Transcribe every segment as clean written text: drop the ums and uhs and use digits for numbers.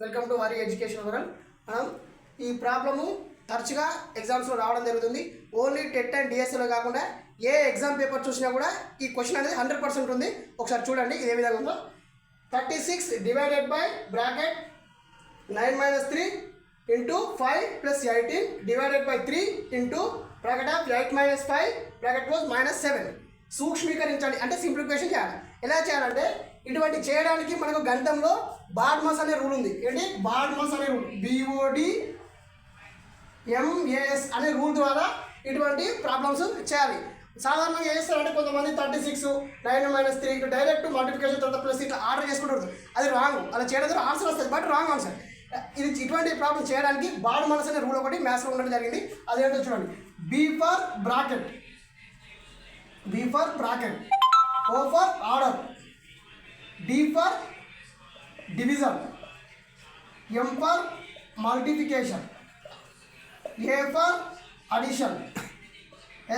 Welcome to వారి education world. మనం ఈ ప్రాబ్లము తరచుగా ఎగ్జామ్స్లో రావడం జరుగుతుంది. ఓన్లీ టెట్ అండ్ డిఎస్ఏలో కాకుండా ఏ ఎగ్జామ్ పేపర్ చూసినా కూడా ఈ క్వశ్చన్ అనేది 100% ఉంది. ఒకసారి చూడండి ఇది ఏ విధంగా ఉందో. 36 divided by bracket 9 - 3 into 5 + 18 divided by 3 into bracket of 8 - 5 bracket close -7. సూక్ష్మీకరించండి అంటే సింప్లిఫికేషన్ చేయాలి. ఎలా చేయాలంటే ఇటువంటి చేయడానికి మనకు గణితంలో బాడ్మస్ అనే రూల్ ఉంది. ఏంటి బాడ్మస్ అనే రూల్, BODMAS అనే రూల్ ద్వారా ఇటువంటి ప్రాబ్లమ్స్ చేయాలి. సాధారణంగా ఏం చేస్తారంటే కొంతమంది 36 9 - 3 ఇటు డైరెక్ట్ మల్టిప్లికేషన్ తర్వాత ప్లస్ ఇట్లా ఆర్డర్ చేసుకుంటారు. అది రాంగ్. అలా చేయడం ద్వారా ఆన్సర్ వస్తుంది, బట్ రాంగ్ ఆన్సర్. ఇది ఇటువంటి ప్రాబ్లం చేయడానికి బాడ్మస్ అనే రూల్ ఒకటి మ్యాథ్స్లో ఉండడం జరిగింది. అదేంటో చూడండి. B for bracket, O for order, D for division, M for multiplication, A for addition,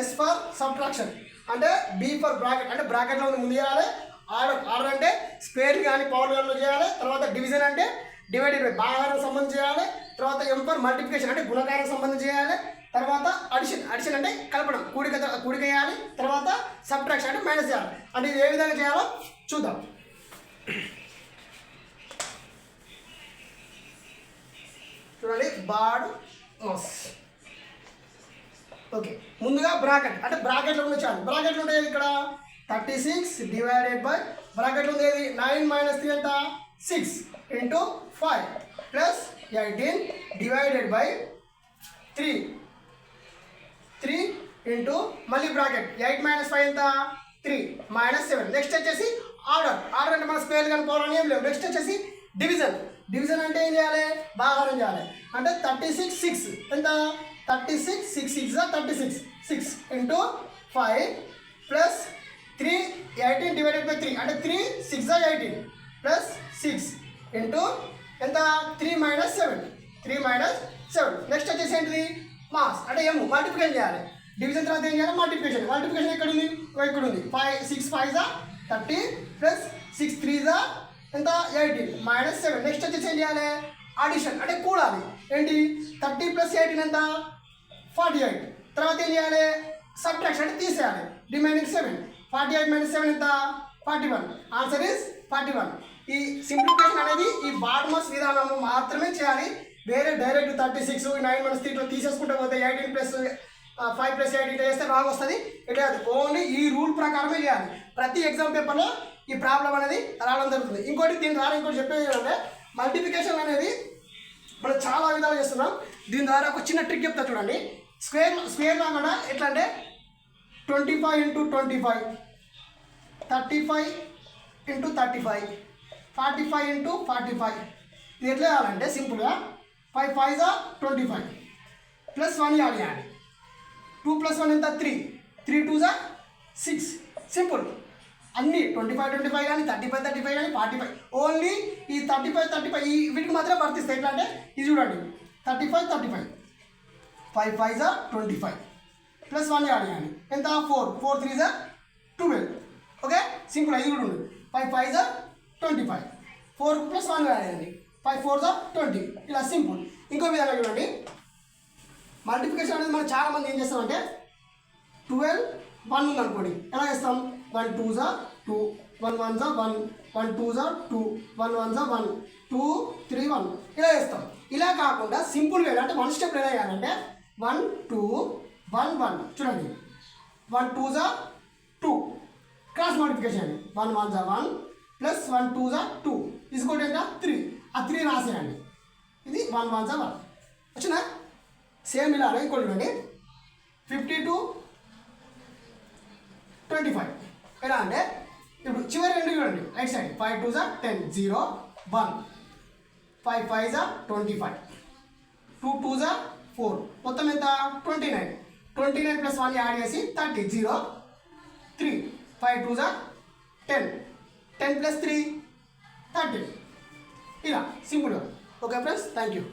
S for subtraction. అంటే B for bracket అంటే బ్రాకెట్లో ముందు చేయాలి. ఆర్డర్ అంటే స్క్వేర్ కానీ పవర్ కానీ చేయాలి. తర్వాత డివిజన్ అంటే డివైడెడ్ బై భాగానికి సంబంధించి చేయాలి. తర్వాత M for multiplication అంటే గుణకారానికి సంబంధించి చేయాలి. తర్వాత అడిషన్ అంటే కలపడం, కూడిక చేయాలి. తర్వాత సబ్ట్రాక్షన్ అంటే మైనస్ చేయాలి. అంటే ఇది ఏ విధంగా చేయాలో చూద్దాం. చూడండి బాడ్మస్. ఓకే, ముందుగా బ్రాకెట్ అంటే బ్రాకెట్లో ఉంచాలి. బ్రాకెట్లో ఉండేది ఇక్కడ 36 డివైడెడ్ బై బ్రాకెట్లో ఉండేది 9 - 3 ఎంత 6 ఇంటూ 5 + 18 డివైడెడ్ బై 3 ఇంటూ మళ్ళీ బ్రాకెట్ 8 - 5 ఎంత 3 -7. నెక్స్ట్ వచ్చేసి ఆర్డర్ అంటే మన స్క్వేర్ కానీ పవర్ అని ఏం లేవు. నెక్స్ట్ వచ్చేసి డివిజన్ అంటే ఏం చేయాలి, భాగాహారం చేయాలి. అంటే 36 6 ఎంత 36 6 6 36 6 ఇంటూ 5 + 3 18 డివైడెడ్ బై 3 అంటే 3 6 18 + 6 ఇంటూ ఎంత 3 - 7 నెక్స్ట్ వచ్చేసి ఏంటిది మాస్ అంటే M మల్టిప్లికేషన్ చేయాలి. డివిజన్ తర్వాత ఏం చేయాలి, మల్టిప్లికేషన్ ఎక్కడ ఉంది, ఇక్కడ ఉంది. 6 5 30 + 6 3 ఎంత 18 -7. నెక్స్ట్ వచ్చేసి ఏం చేయాలి, అడిషన్ అంటే కూడాలి. ఏంటి 30 + 18 ఎంత 48. తర్వాత ఏం చేయాలి, సబ్ట్రాక్షన్ అంటే తీసేయాలి. రిమైనింగ్ 7 48 - 7 ఎంత 41. Answer is 41. ఈ సింప్లిఫికేషన్ అనేది ఈ బాడ్మస్ విధానము మాత్రమే చేయాలి. వేరే డైరెక్ట్ 36 9 - 3 తీసేసుకుంటే పోతే 18 + 5 + 8 ఇట్లా చేస్తే రాంగ్ వస్తుంది. ఇట్లా ఓన్లీ ఈ రూల్ ప్రకారమే చేయాలి. ప్రతి ఎగ్జామ్ పేపర్లో ఈ ప్రాబ్లం అనేది రావడం జరుగుతుంది. ఇంకోటి దీని ద్వారా ఇంకోటి చెప్పేది ఏంటంటే మల్టిప్లికేషన్ అనేది మనం చాలా విధాలు చేస్తున్నాం. దీని ద్వారా ఒక చిన్న ట్రిక్ చెప్తా చూడండి. స్క్వేర్ కాకుండా ఎట్లా అంటే 25 × 25 35 × 35 45 × 45. ఇది ఎట్లా చేయాలంటే సింపుల్గా 5 5 25 +1 యాడ్ చేయాలి. 2 + 1 ఎంత 3 3 2 6. సింపుల్. అన్నీ 25 25 కానీ 35 35 కానీ 45 ఓన్లీ ఈ 35 35 ఈ వీటికి మాత్రమే వర్తిస్తాయి. ఎట్లా అంటే ఇది చూడండి 35 35 5 5 25 +1 యాడ్ చేయాలి. ఎంత 4 4 3 12. Okay, simple. ఇది కూడా ఉంది 5 5 25 4 + 1 యాడ్ చేయండి 5 4 20. ఇలా సింపుల్. ఇంకో విధంగా చూడండి, మల్టిప్లికేషన్ అనేది మనం చాలామంది ఏం చేస్తామంటే 12 1 ఉందనుకోండి ఎలా చేస్తాం, 1 2 2 1 1 1 1 2 2 1 1 1 2 3 1 ఇలా చేస్తాం. ఇలా కాకుండా సింపుల్ వే అంటే 1 స్టెప్ ఎలా చేయాలంటే 1 2 1 1 చూడండి 1 2 2 క్రాస్ మల్టిప్లికేషన్ 1 1 1 + 1 2 2 తీసుకోండి ఎంత 3. ఆ 3 రాసేయండి. ఇది 1 1 1 వచ్చినా. సేమ్ ఇలా ఇంకోటి చూడండి 52 25 ఎలా అంటే ఇప్పుడు చివరి రెండు చూడండి రైట్ సైడ్ 5 2 10 0 1 5 5 25 2 2 4 మొత్తం ఎంత 29 + 1 యాడ్ చేసి 30 0 3 5 2 10 10 + 3 30 ఇలా సింపుల్గా. Okay friends, thank you.